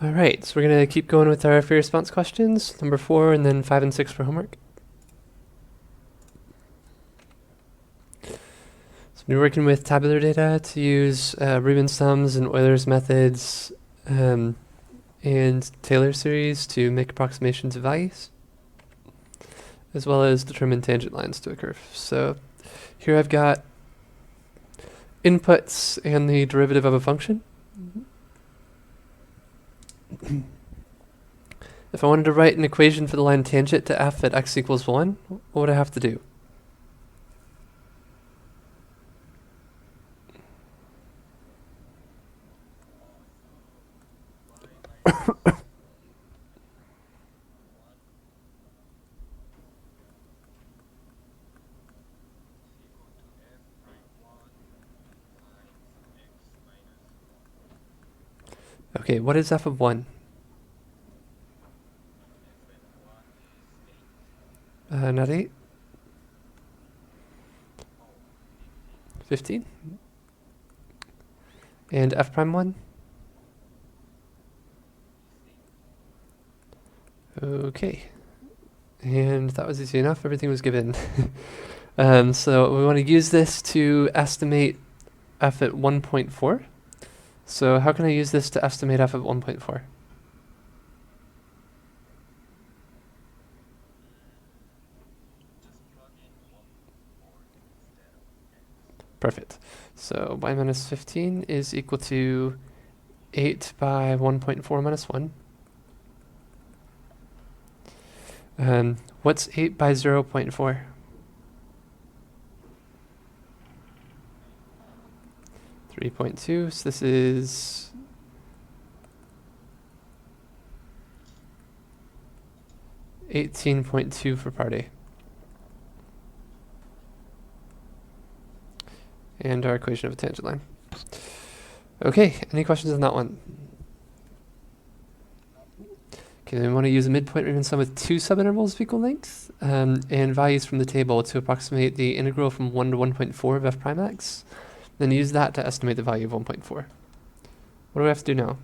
All right, so we're going to keep going with our free response questions, number 4 and then 5 and 6 for homework. So we're working with tabular data to use Riemann sums and Euler's methods and Taylor series to make approximations of values, as well as determine tangent lines to a curve. So here I've got inputs and the derivative of a function. If I wanted to write an equation for the line tangent to f at x equals 1, what would I have to do? Okay, what is f of 1? Not 8? 15? And f prime 1? Okay. And that was easy enough, everything was given. So we want to use this to estimate f at 1.4. So how can I use this to estimate f at 1.4? Perfect. So y minus 15 is equal to 8 by 1.4 minus 1. What's 8 by 0.4? 3.2, so this is 18.2 for part A. And our equation of a tangent line. Okay, any questions on that one? Okay, then we want to use a midpoint Riemann sum with 2 subintervals of equal length and values from the table to approximate the integral from 1 to 1.4 of f prime x. Then use that to estimate the value of 1.4. What do we have to do now?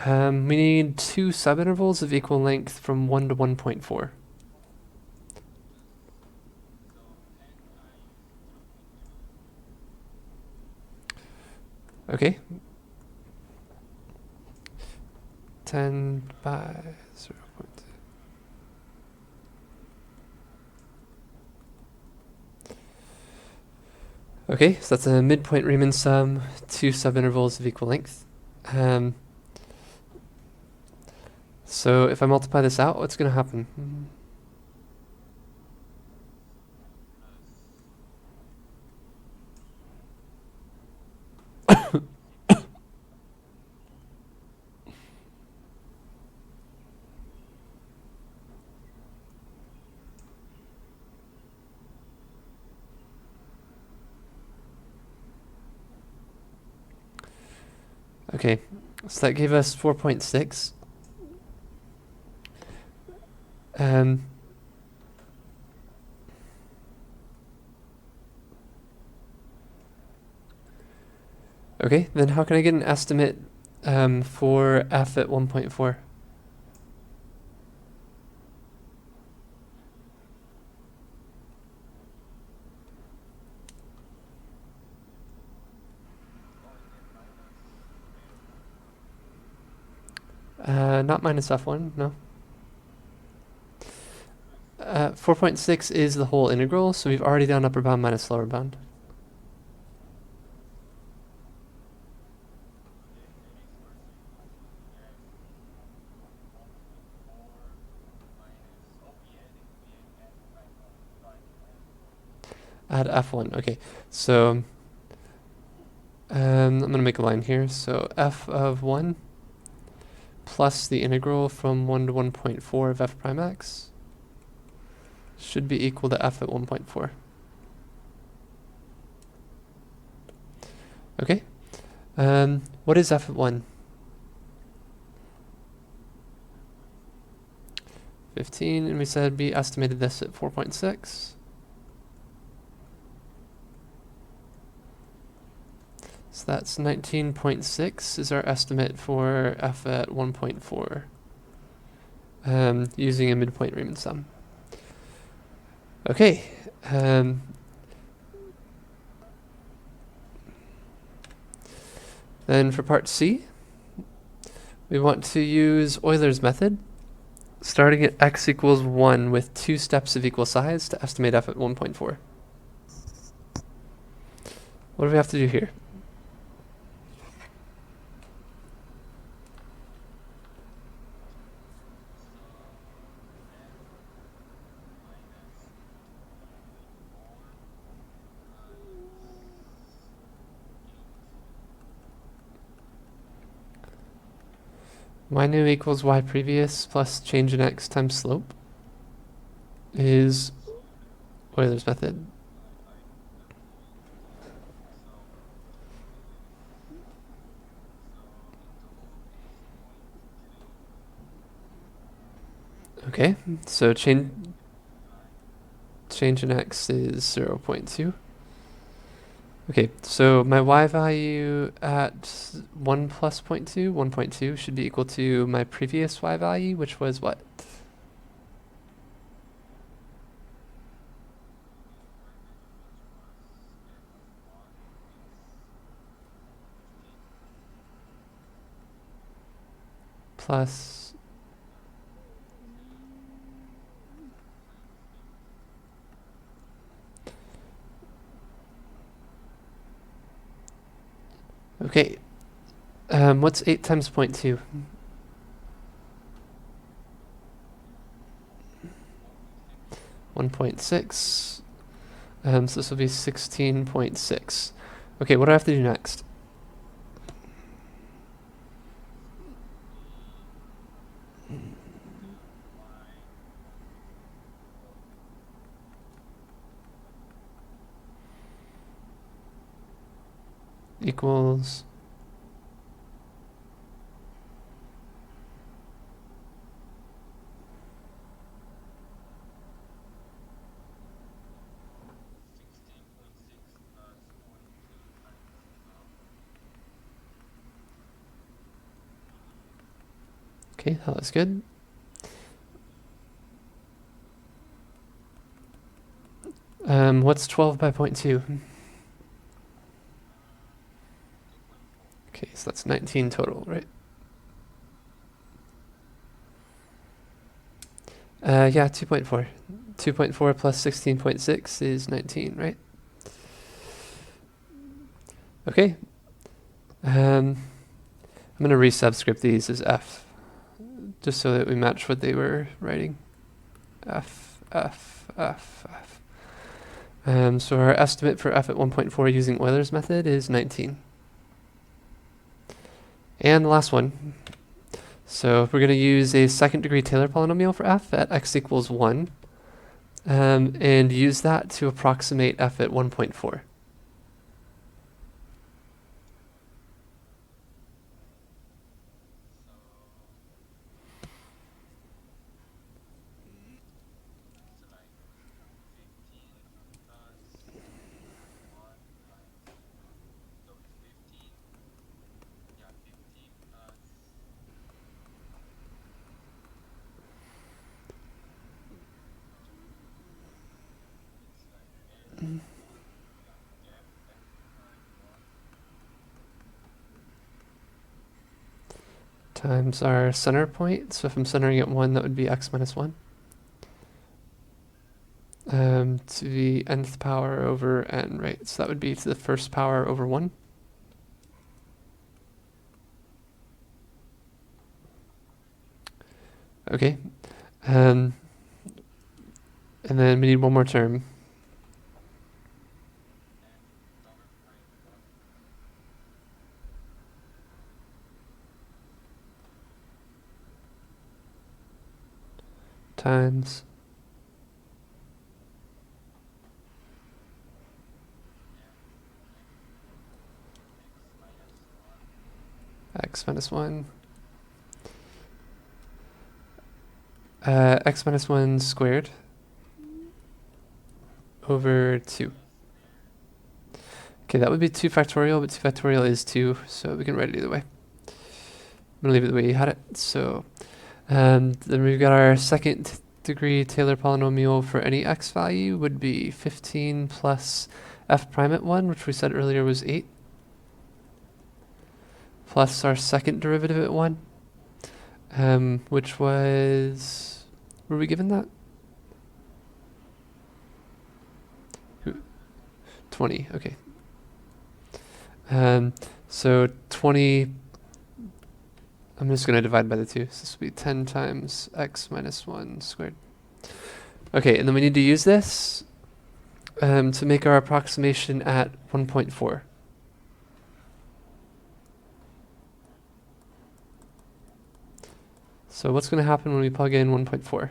We need 2 subintervals of equal length from 1 to 1.4. Okay. 10 by 0.2. Okay, so that's a midpoint Riemann sum, 2 subintervals of equal length. So if I multiply this out, what's going to happen? Okay, so that gave us 4.6. Okay, then how can I get an estimate for f at 1.4? Not minus f1, no. 4.6 is the whole integral, so we've already done upper bound minus lower bound. Add f1, okay. So I'm going to make a line here. So f of 1 plus the integral from 1 to 1.4 of f prime x should be equal to f at 1.4. Okay. What is f at 1? 15, and we said we estimated this at 4.6. So that's 19.6 is our estimate for f at 1.4, using a midpoint Riemann sum. Okay. Then for part C, we want to use Euler's method, starting at x equals 1 with 2 steps of equal size to estimate f at 1.4. What do we have to do here? Y new equals y previous plus change in x times slope is Euler's method. Okay, so change in x is 0.2. Okay, so my y value at 1 plus 0.2, 1.2 should be equal to my previous y value, which was what? Plus okay. What's 8 times 0.2? 1.6. So this will be 16.6. Okay, what do I have to do next? Equals okay, that was good. What's 12 by 0.2? Okay, so that's 19 total, right? Yeah, 2.4. 2.4 plus 16.6 is 19, right? Okay. I'm going to resubscript these as f, just so that we match what they were writing. F, F, F, F. So our estimate for f at 1.4 using Euler's method is 19. And the last one. So we're going to use a second degree Taylor polynomial for f at x equals 1, and use that to approximate f at 1.4. Times our center point. So if I'm centering at 1, that would be x minus 1. To the nth power over n, right? So that would be to the first power over 1. Okay. And then we need one more term. Times x minus 1. x minus 1 squared over 2. Okay, that would be 2 factorial, but 2 factorial is 2, so we can write it either way. I'm going to leave it the way you had it. So then we've got our second degree Taylor polynomial for any x value would be 15 plus f prime at 1, which we said earlier was 8, plus our second derivative at 1, which was, were we given that? 20, okay. So 20, I'm just going to divide by the 2, so this will be 10 times x minus 1 squared. Okay, and then we need to use this to make our approximation at 1.4. So what's going to happen when we plug in 1.4?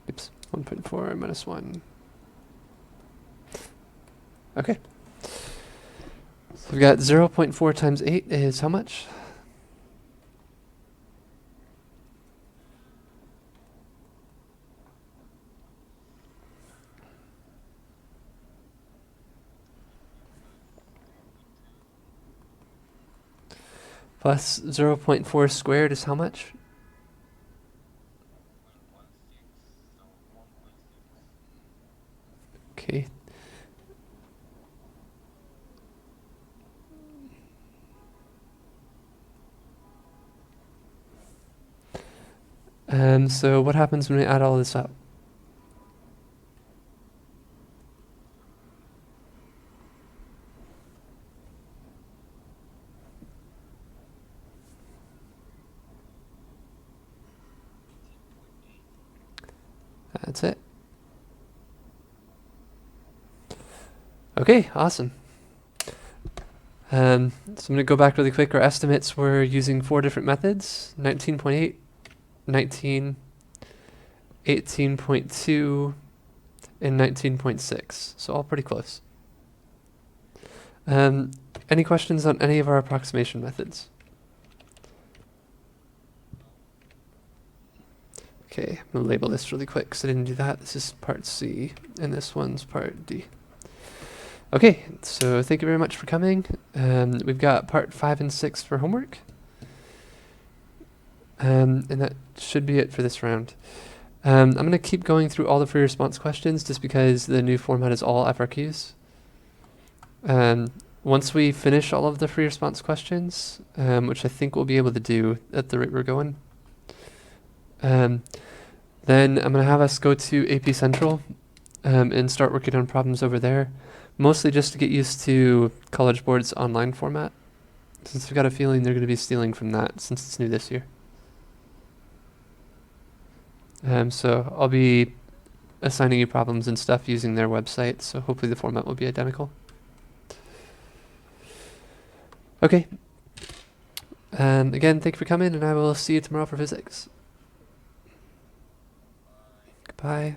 Oops, 1.4 minus 1. Okay. So we've got 0.4 times 8 is how much? Plus 0.4 squared is how much? Okay. So what happens when we add all this up? That's it. Okay, awesome. So I'm going to go back really quick. Our estimates were using 4 different methods: 19.8, 19, 18.2, and 19.6. So all pretty close. Any questions on any of our approximation methods? Okay, I'm going to label this really quick because I didn't do that. This is part C, and this one's part D. Okay, so thank you very much for coming. We've got part 5 and 6 for homework. And that should be it for this round. I'm going to keep going through all the free response questions just because the new format is all FRQs. Once we finish all of the free response questions, which I think we'll be able to do at the rate we're going, then I'm going to have us go to AP Central and start working on problems over there, mostly just to get used to College Board's online format, since I've got a feeling they're going to be stealing from that since it's new this year. So I'll be assigning you problems and stuff using their website, so hopefully the format will be identical. Okay. Again, thank you for coming, and I will see you tomorrow for physics. Goodbye.